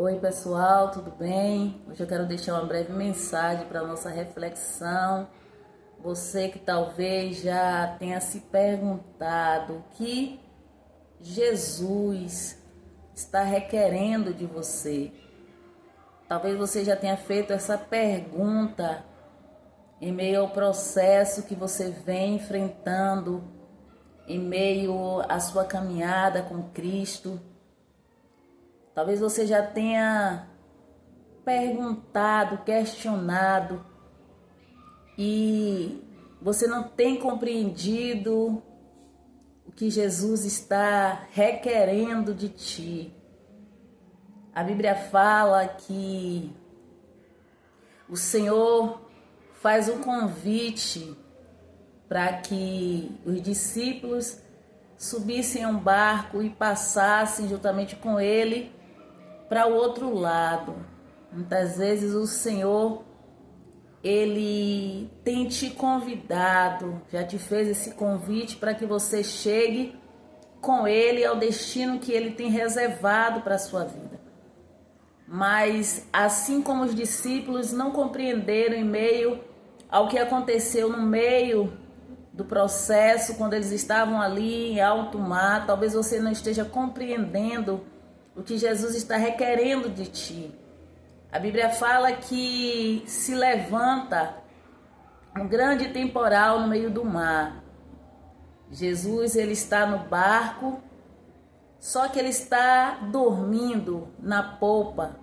Oi pessoal, tudo bem? Hoje eu quero deixar uma breve mensagem para a nossa reflexão. Você que talvez já tenha se perguntado o que Jesus está requerendo de você. Talvez você já tenha feito essa pergunta em meio ao processo que você vem enfrentando, em meio à sua caminhada com Cristo. Talvez você já tenha perguntado, questionado e você não tem compreendido o que Jesus está requerendo de ti. A Bíblia fala que o Senhor faz um convite para que os discípulos subissem a um barco e passassem juntamente com ele para o outro lado. Muitas vezes o Senhor, Ele tem te convidado, já te fez esse convite para que você chegue com Ele ao destino que Ele tem reservado para a sua vida. Mas assim como os discípulos não compreenderam em meio ao que aconteceu no meio do processo, quando eles estavam ali em alto mar, talvez você não esteja compreendendo o que Jesus está requerendo de ti. A Bíblia fala que se levanta um grande temporal no meio do mar. Jesus, ele está no barco, só que ele está dormindo na polpa,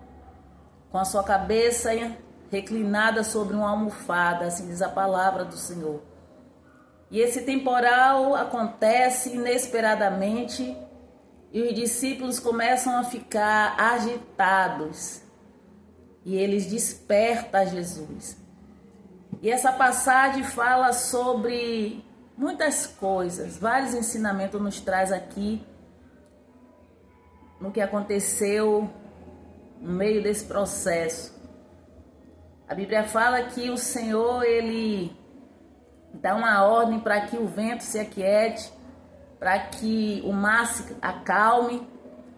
com a sua cabeça reclinada sobre uma almofada, assim diz a palavra do Senhor. E esse temporal acontece inesperadamente e os discípulos começam a ficar agitados e eles despertam Jesus. E essa passagem fala sobre muitas coisas, vários ensinamentos nos traz aqui no que aconteceu no meio desse processo. A Bíblia fala que o Senhor, ele dá uma ordem para que o vento se aquiete, para que o mar se acalme,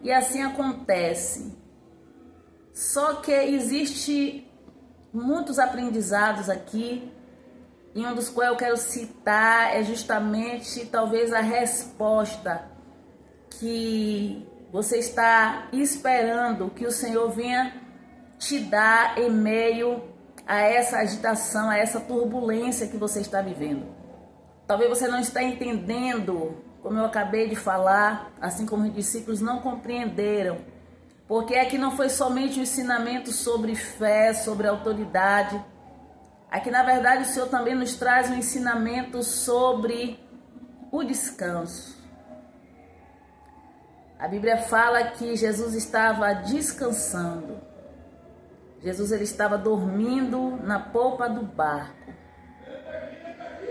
e assim acontece. Só que existe muitos aprendizados aqui, e um dos quais eu quero citar é justamente talvez a resposta que você está esperando que o Senhor venha te dar em meio a essa agitação, a essa turbulência que você está vivendo. Talvez você não está entendendo, como eu acabei de falar, assim como os discípulos não compreenderam, porque aqui não foi somente um ensinamento sobre fé, sobre autoridade. Aqui, na verdade, o Senhor também nos traz um ensinamento sobre o descanso. A Bíblia fala que Jesus estava descansando. Jesus, ele estava dormindo na polpa do barco.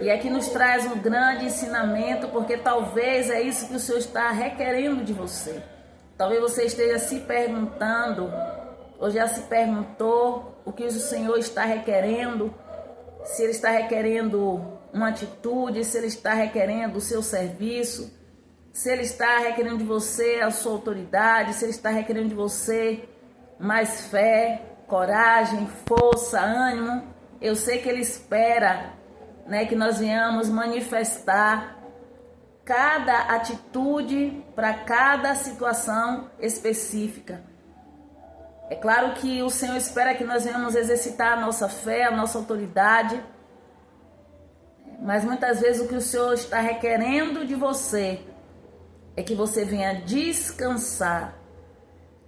E aqui nos traz um grande ensinamento, porque talvez é isso que o Senhor está requerendo de você. Talvez você esteja se perguntando, ou já se perguntou, o que o Senhor está requerendo, se Ele está requerendo uma atitude, se Ele está requerendo o seu serviço, se Ele está requerendo de você a sua autoridade, se Ele está requerendo de você mais fé, coragem, força, ânimo. Eu sei que Ele espera, que nós venhamos manifestar cada atitude para cada situação específica. É claro que o Senhor espera que nós venhamos exercitar a nossa fé, a nossa autoridade, mas muitas vezes o que o Senhor está requerendo de você é que você venha descansar.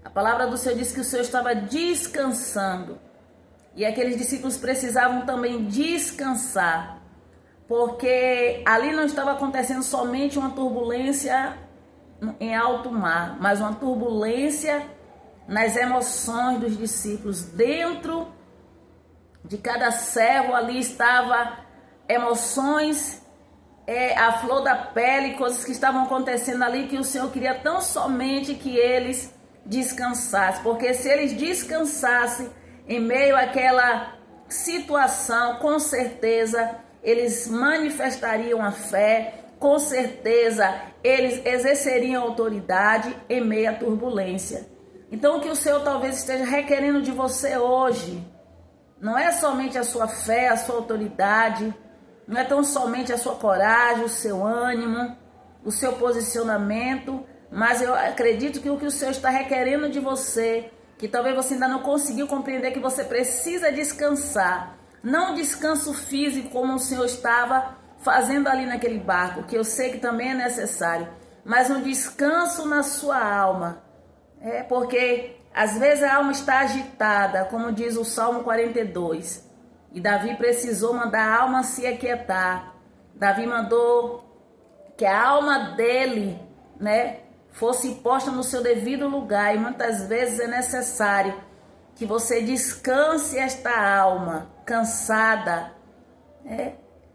A palavra do Senhor diz que o Senhor estava descansando e aqueles discípulos precisavam também descansar, porque ali não estava acontecendo somente uma turbulência em alto mar, mas uma turbulência nas emoções dos discípulos. Dentro de cada servo ali estava emoções, a flor da pele, coisas que estavam acontecendo ali que o Senhor queria tão somente que eles descansassem, porque se eles descansassem em meio àquela situação, com certeza eles manifestariam a fé, com certeza eles exerceriam autoridade em meio à turbulência. Então o que o Senhor talvez esteja requerendo de você hoje, não é somente a sua fé, a sua autoridade, não é tão somente a sua coragem, o seu ânimo, o seu posicionamento, mas eu acredito que o que o Senhor está requerendo de você, que talvez você ainda não conseguiu compreender, que você precisa descansar. Não descanso físico como o Senhor estava fazendo ali naquele barco, que eu sei que também é necessário, mas um descanso na sua alma. Porque às vezes a alma está agitada, como diz o Salmo 42. E Davi precisou mandar a alma se aquietar. Davi mandou que a alma dele, fosse posta no seu devido lugar. E muitas vezes é necessário que você descanse esta alma cansada,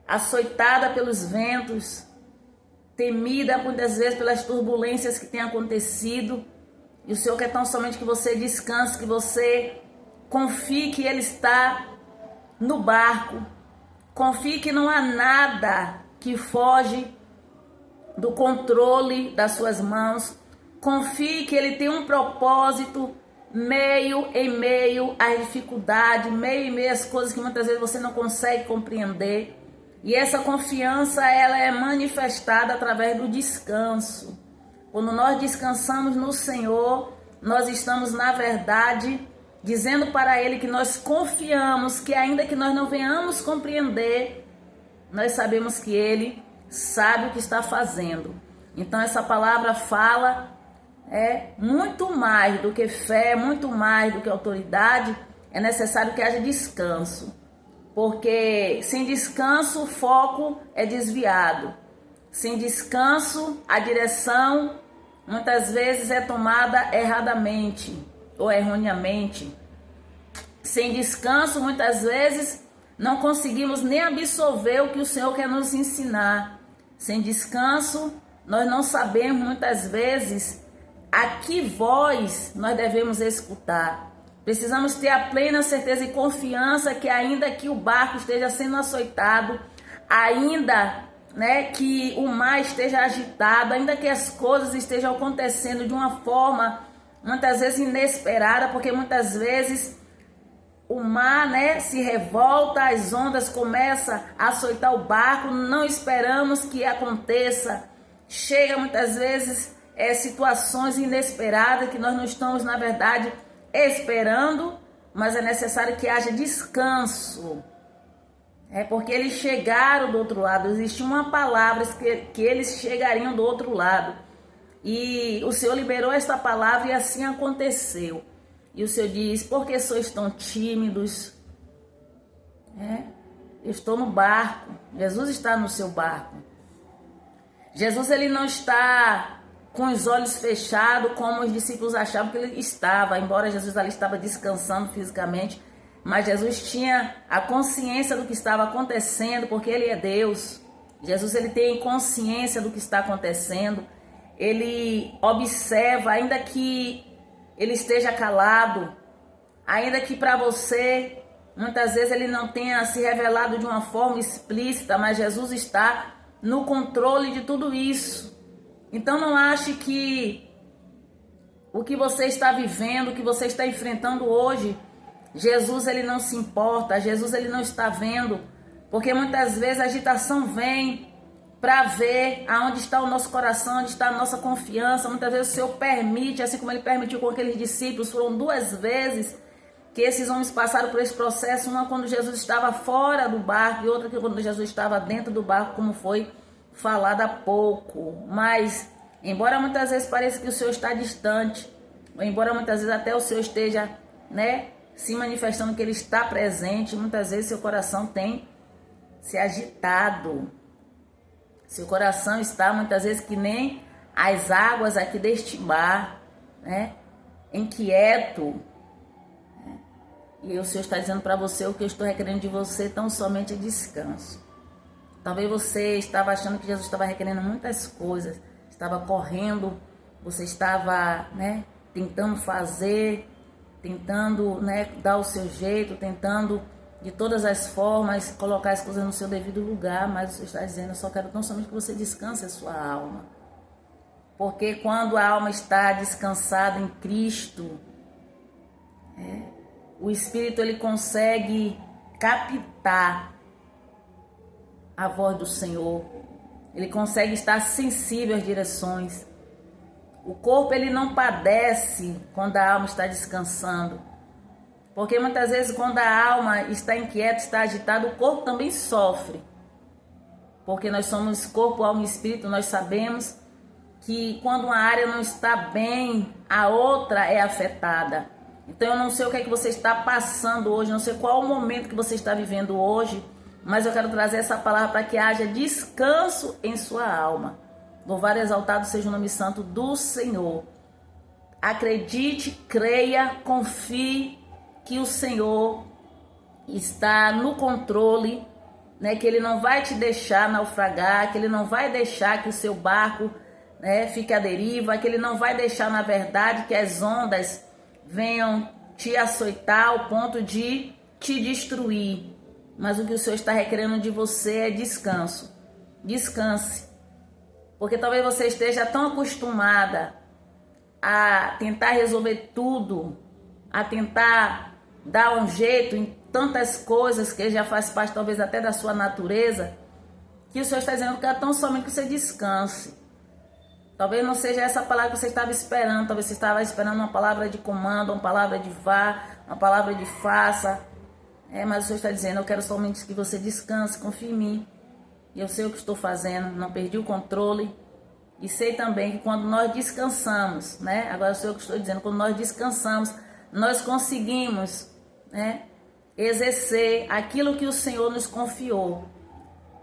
açoitada pelos ventos, temida muitas vezes pelas turbulências que têm acontecido. E o Senhor quer tão somente que você descanse, que você confie que Ele está no barco. Confie que não há nada que foge do controle das suas mãos. Confie que Ele tem um propósito em meio às dificuldades, em meio às coisas que muitas vezes você não consegue compreender. E essa confiança, ela é manifestada através do descanso. Quando nós descansamos no Senhor, nós estamos, na verdade, dizendo para Ele que nós confiamos, que ainda que nós não venhamos compreender, nós sabemos que Ele sabe o que está fazendo. Então essa palavra fala muito mais do que fé, muito mais do que autoridade. É necessário que haja descanso, porque sem descanso o foco é desviado. Sem descanso, a direção muitas vezes é tomada erradamente ou erroneamente. Sem descanso, muitas vezes, não conseguimos nem absorver o que o Senhor quer nos ensinar. Sem descanso, nós não sabemos muitas vezes a que voz nós devemos escutar. Precisamos ter a plena certeza e confiança que ainda que o barco esteja sendo açoitado, ainda que o mar esteja agitado, ainda que as coisas estejam acontecendo de uma forma muitas vezes inesperada, porque muitas vezes o mar se revolta, as ondas começam a açoitar o barco, não esperamos que aconteça. Chega muitas vezes situações inesperadas que nós não estamos, na verdade, esperando, mas é necessário que haja descanso. Porque eles chegaram do outro lado, existia uma palavra que eles chegariam do outro lado. E o Senhor liberou esta palavra e assim aconteceu. E o Senhor diz: por que sois tão tímidos? Eu estou no barco, Jesus está no seu barco. Jesus, ele não está com os olhos fechados como os discípulos achavam que ele estava, embora Jesus ali estava descansando fisicamente. Mas Jesus tinha a consciência do que estava acontecendo, porque Ele é Deus. Jesus, ele tem consciência do que está acontecendo. Ele observa, ainda que ele esteja calado, ainda que para você, muitas vezes ele não tenha se revelado de uma forma explícita, mas Jesus está no controle de tudo isso. Então não ache que o que você está vivendo, o que você está enfrentando hoje, Jesus, ele não se importa, Jesus, ele não está vendo, porque muitas vezes a agitação vem para ver aonde está o nosso coração, onde está a nossa confiança. Muitas vezes o Senhor permite, assim como ele permitiu com aqueles discípulos, foram 2 vezes que esses homens passaram por esse processo, uma quando Jesus estava fora do barco e outra que quando Jesus estava dentro do barco, como foi falado há pouco. Mas, embora muitas vezes pareça que o Senhor está distante, ou embora muitas vezes até o Senhor esteja, se manifestando que Ele está presente, muitas vezes seu coração tem se agitado. Seu coração está muitas vezes que nem as águas aqui deste mar, inquieto. E o Senhor está dizendo para você: o que eu estou requerendo de você tão somente é descanso. Talvez você estava achando que Jesus estava requerendo muitas coisas, estava correndo, você estava tentando fazer, tentando dar o seu jeito, tentando de todas as formas colocar as coisas no seu devido lugar, mas o Senhor está dizendo: eu só quero tão somente que você descanse a sua alma. Porque quando a alma está descansada em Cristo, O espírito ele consegue captar a voz do Senhor. Ele consegue estar sensível às direções. O corpo ele não padece quando a alma está descansando. Porque muitas vezes quando a alma está inquieta, está agitada, o corpo também sofre. Porque nós somos corpo, alma e espírito, nós sabemos que quando uma área não está bem, a outra é afetada. Então eu não sei o que é que você está passando hoje, não sei qual o momento que você está vivendo hoje, mas eu quero trazer essa palavra para que haja descanso em sua alma. Louvado e exaltado seja o nome santo do Senhor. Acredite, creia, confie que o Senhor está no controle, né? Que Ele não vai te deixar naufragar, que Ele não vai deixar que o seu barco, né, fique à deriva, que Ele não vai deixar, na verdade, que as ondas venham te açoitar ao ponto de te destruir. Mas o que o Senhor está requerendo de você é descanso. Descanse. Porque talvez você esteja tão acostumada a tentar resolver tudo, a tentar dar um jeito em tantas coisas que já faz parte talvez até da sua natureza, que o Senhor está dizendo que é tão somente que você descanse. Talvez não seja essa palavra que você estava esperando, talvez você estava esperando uma palavra de comando, uma palavra de vá, uma palavra de faça. Mas o Senhor está dizendo, eu quero somente que você descanse, confie em mim. E eu sei o que estou fazendo, não perdi o controle. E sei também que quando nós descansamos, né? Agora eu sei o que estou dizendo, quando nós descansamos, nós conseguimos, né, exercer aquilo que o Senhor nos confiou.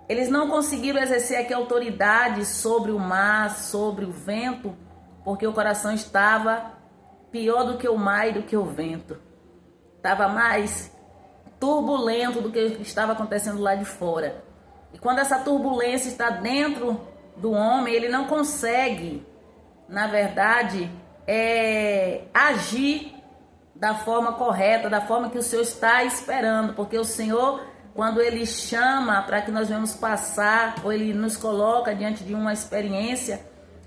Eles não conseguiram exercer aqui autoridade sobre o mar, sobre o vento, porque o coração estava pior do que o mar e do que o vento. Estava mais turbulento do que estava acontecendo lá de fora. E quando essa turbulência está dentro do homem, ele não consegue, na verdade, agir da forma correta, da forma que o Senhor está esperando, porque o Senhor, quando Ele chama para que nós venhamos passar, ou Ele nos coloca diante de uma experiência,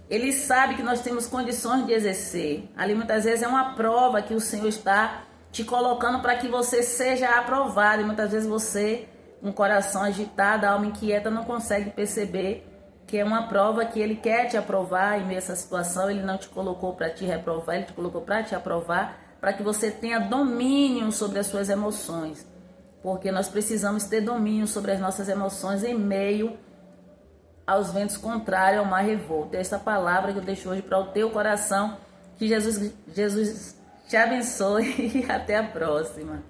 Ele sabe que nós temos condições de exercer. Ali muitas vezes é uma prova que o Senhor está te colocando para que você seja aprovado, e muitas vezes você, com o coração agitado, a alma inquieta, não consegue perceber que é uma prova que Ele quer te aprovar. Em meio a essa situação, Ele não te colocou para te reprovar, Ele te colocou para te aprovar, para que você tenha domínio sobre as suas emoções. Porque nós precisamos ter domínio sobre as nossas emoções em meio aos ventos contrários ao mar revolto. Essa palavra que eu deixo hoje para o teu coração. Que Jesus te abençoe e até a próxima.